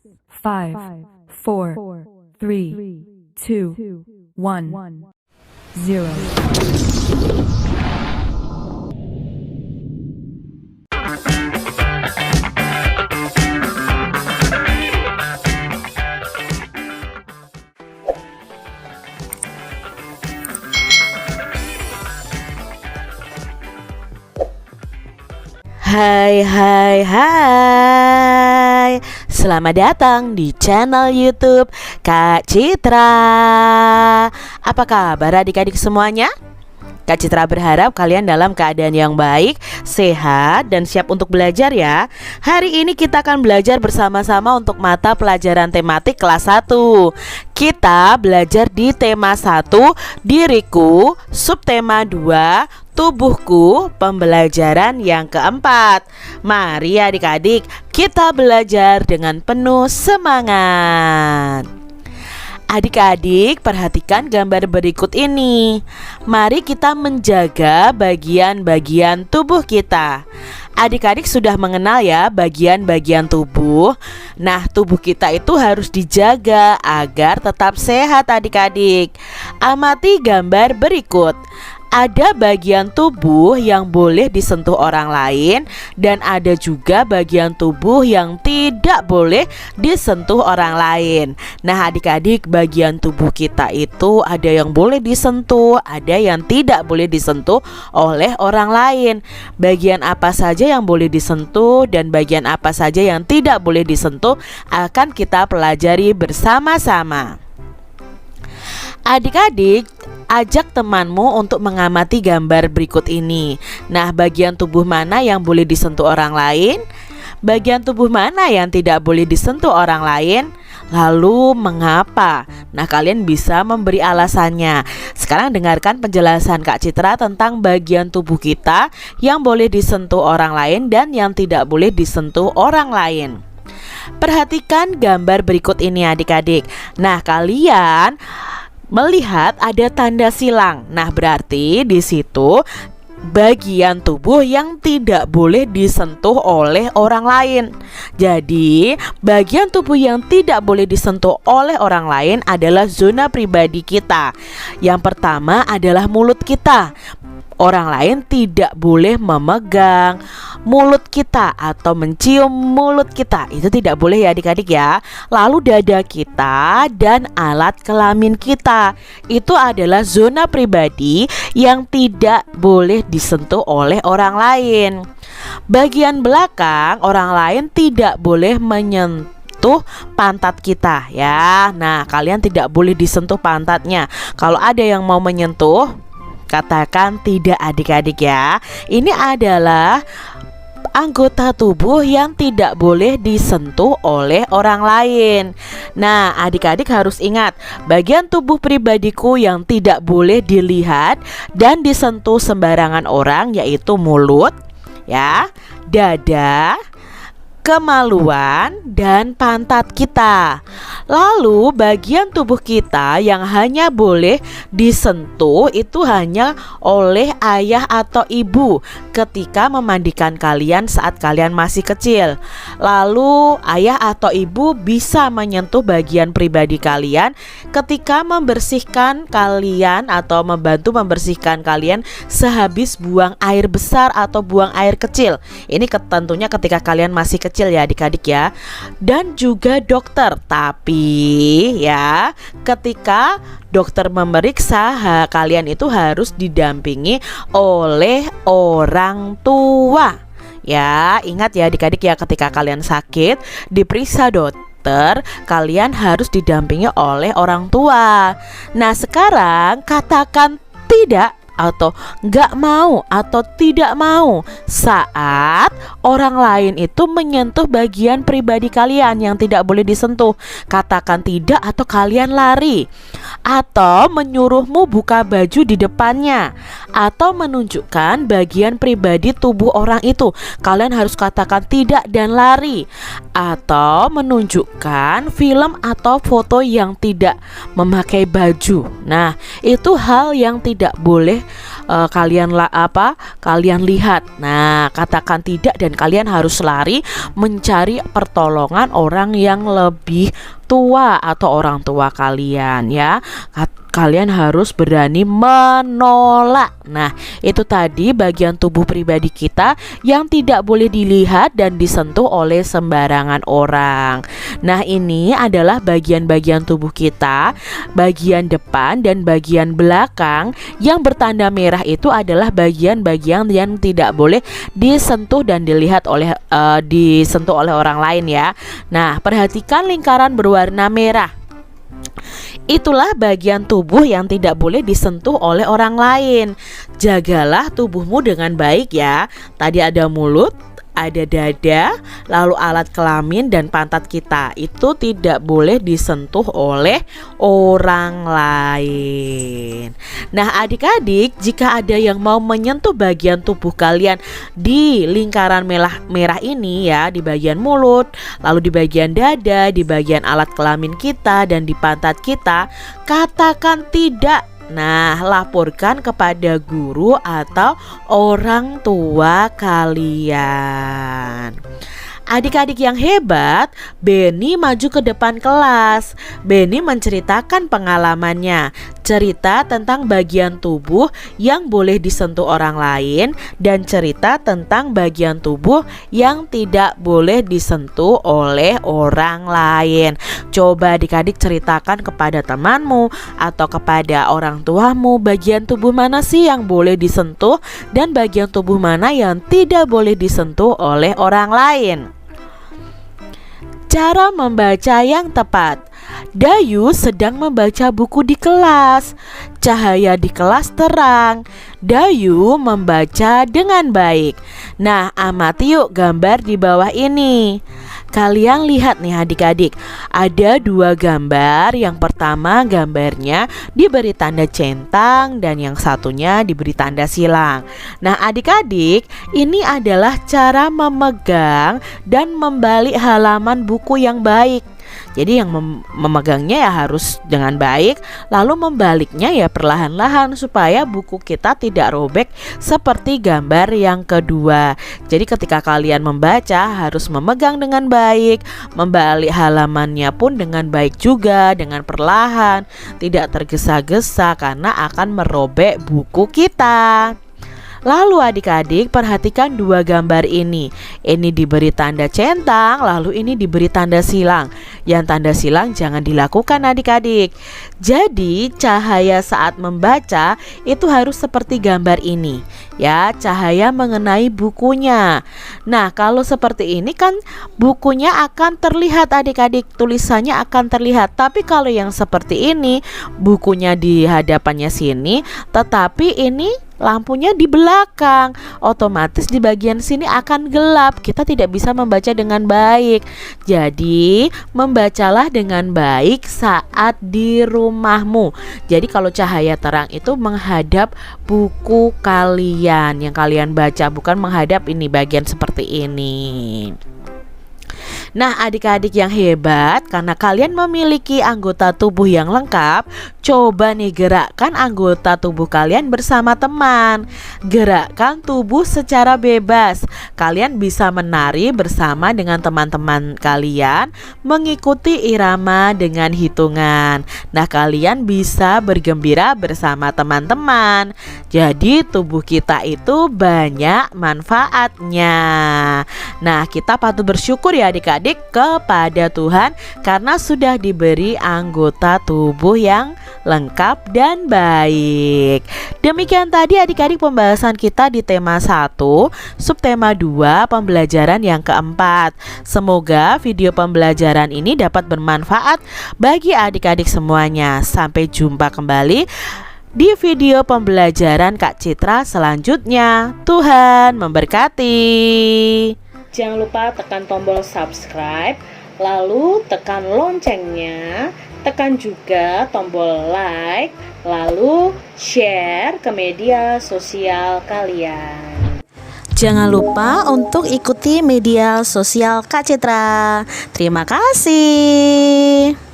5, 4, 3, 2, 1, 0. Hai, selamat datang di channel YouTube Kak Citra. Apa kabar adik-adik semuanya? Kak Citra berharap kalian dalam keadaan yang baik, sehat, dan siap untuk belajar ya. Hari ini kita akan belajar bersama-sama untuk mata pelajaran tematik kelas 1. Kita belajar di tema 1, diriku, subtema 2, tubuhku, pembelajaran yang keempat. Mari adik-adik kita belajar dengan penuh semangat. Adik-adik perhatikan gambar berikut ini. Mari kita menjaga bagian-bagian tubuh kita. Adik-adik sudah mengenal ya bagian-bagian tubuh. Nah, tubuh kita itu harus dijaga agar tetap sehat adik-adik. Amati gambar berikut. Ada bagian tubuh yang boleh disentuh orang lain dan ada juga bagian tubuh yang tidak boleh disentuh orang lain. Nah adik-adik, bagian tubuh kita itu ada yang boleh disentuh, ada yang tidak boleh disentuh oleh orang lain. Bagian apa saja yang boleh disentuh dan bagian apa saja yang tidak boleh disentuh akan kita pelajari bersama-sama. Adik-adik, ajak temanmu untuk mengamati gambar berikut ini. Nah, bagian tubuh mana yang boleh disentuh orang lain? Bagian tubuh mana yang tidak boleh disentuh orang lain? Lalu mengapa? Nah, kalian bisa memberi alasannya. Sekarang dengarkan penjelasan Kak Citra tentang bagian tubuh kita yang boleh disentuh orang lain dan yang tidak boleh disentuh orang lain. Perhatikan gambar berikut ini adik-adik. Nah, kalian melihat ada tanda silang. Nah, berarti di situ bagian tubuh yang tidak boleh disentuh oleh orang lain. Jadi, bagian tubuh yang tidak boleh disentuh oleh orang lain adalah zona pribadi kita. Yang pertama adalah mulut kita. Orang lain tidak boleh memegang mulut kita atau mencium mulut kita. Itu tidak boleh ya adik-adik ya. Lalu dada kita dan alat kelamin kita. Itu adalah zona pribadi yang tidak boleh disentuh oleh orang lain. Bagian belakang orang lain tidak boleh menyentuh pantat kita ya. Nah, kalian tidak boleh disentuh pantatnya. Kalau ada yang mau menyentuh, katakan tidak adik-adik ya. Ini adalah anggota tubuh yang tidak boleh disentuh oleh orang lain. Nah, adik-adik harus ingat, bagian tubuh pribadiku yang tidak boleh dilihat dan disentuh sembarangan orang yaitu mulut, ya, dada, kemaluan, dan pantat kita. Lalu bagian tubuh kita yang hanya boleh disentuh itu hanya oleh ayah atau ibu ketika memandikan kalian saat kalian masih kecil. Lalu ayah atau ibu bisa menyentuh bagian pribadi kalian ketika membersihkan kalian atau membantu membersihkan kalian sehabis buang air besar atau buang air kecil. Ini tentunya ketika kalian masih kecil ya adik-adik ya. Dan juga dokter. Tapi ya, ketika dokter memeriksa, kalian itu harus didampingi oleh orang tua. Ya, ingat ya adik-adik ya, ketika kalian sakit diperiksa dokter, kalian harus didampingi oleh orang tua. Nah, sekarang katakan tidak atau nggak mau atau tidak mau saat orang lain itu menyentuh bagian pribadi kalian yang tidak boleh disentuh. Katakan tidak atau kalian lari, atau menyuruhmu buka baju di depannya, atau menunjukkan bagian pribadi tubuh orang itu. Kalian harus katakan tidak dan lari. Atau menunjukkan film atau foto yang tidak memakai baju. Nah, itu hal yang tidak boleh kalian lihat. Nah, katakan tidak dan kalian harus lari mencari pertolongan orang yang lebih tua atau orang tua kalian ya. Kalian harus berani menolak. Nah, itu tadi bagian tubuh pribadi kita yang tidak boleh dilihat dan disentuh oleh sembarangan orang. Nah, ini adalah bagian-bagian tubuh kita, bagian depan dan bagian belakang yang bertanda merah itu adalah bagian-bagian yang tidak boleh disentuh dan disentuh oleh orang lain ya. Nah, perhatikan lingkaran berwarna merah. Itulah bagian tubuh yang tidak boleh disentuh oleh orang lain. Jagalah tubuhmu dengan baik ya. Tadi ada mulut, ada dada, lalu alat kelamin dan pantat kita. Itu tidak boleh disentuh oleh orang lain. Nah, adik-adik, jika ada yang mau menyentuh bagian tubuh kalian di lingkaran merah ini ya, di bagian mulut, lalu di bagian dada, di bagian alat kelamin kita dan di pantat kita, katakan tidak. Nah, laporkan kepada guru atau orang tua kalian. Adik-adik yang hebat, Benny maju ke depan kelas. Benny menceritakan pengalamannya, cerita tentang bagian tubuh yang boleh disentuh orang lain dan cerita tentang bagian tubuh yang tidak boleh disentuh oleh orang lain. Coba adik-adik ceritakan kepada temanmu atau kepada orang tuamu, bagian tubuh mana sih yang boleh disentuh dan bagian tubuh mana yang tidak boleh disentuh oleh orang lain. Cara membaca yang tepat. Dayu sedang membaca buku di kelas. Cahaya di kelas terang. Dayu membaca dengan baik. Nah, amati yuk gambar di bawah ini. Kalian lihat nih adik-adik, ada dua gambar. Yang pertama gambarnya diberi tanda centang dan yang satunya diberi tanda silang. Nah, adik-adik, ini adalah cara memegang dan membalik halaman buku yang baik. Jadi yang memegangnya ya harus dengan baik, lalu membaliknya ya perlahan-lahan supaya buku kita tidak robek seperti gambar yang kedua. Jadi ketika kalian membaca harus memegang dengan baik, membalik halamannya pun dengan baik juga, dengan perlahan, tidak tergesa-gesa karena akan merobek buku kita. Lalu adik-adik perhatikan dua gambar ini. Ini diberi tanda centang, lalu ini diberi tanda silang. Yang tanda silang jangan dilakukan adik-adik. Jadi cahaya saat membaca itu harus seperti gambar ini. Ya, cahaya mengenai bukunya. Nah, kalau seperti ini kan bukunya akan terlihat adik-adik, tulisannya akan terlihat. Tapi kalau yang seperti ini, bukunya di hadapannya sini, tetapi ini lampunya di belakang, otomatis di bagian sini akan gelap. Kita tidak bisa membaca dengan baik. Jadi membacalah dengan baik saat di rumahmu. Jadi kalau cahaya terang itu menghadap buku kalian yang kalian baca, bukan menghadap ini bagian seperti ini. Nah, adik-adik yang hebat, karena kalian memiliki anggota tubuh yang lengkap, coba nih gerakkan anggota tubuh kalian bersama teman. Gerakkan tubuh secara bebas. Kalian bisa menari bersama dengan teman-teman kalian, mengikuti irama dengan hitungan. Nah, kalian bisa bergembira bersama teman-teman. Jadi tubuh kita itu banyak manfaatnya. Nah, kita patut bersyukur ya adik-adik kepada Tuhan karena sudah diberi anggota tubuh yang lengkap dan baik. Demikian tadi adik-adik pembahasan kita di tema 1, subtema 2, pembelajaran yang keempat. Semoga video pembelajaran ini dapat bermanfaat bagi adik-adik semuanya. Sampai jumpa kembali di video pembelajaran Kak Citra selanjutnya. Tuhan memberkati. Jangan lupa tekan tombol subscribe, lalu tekan loncengnya, tekan juga tombol like, lalu share ke media sosial kalian. Jangan lupa untuk ikuti media sosial Kak Citra. Terima kasih.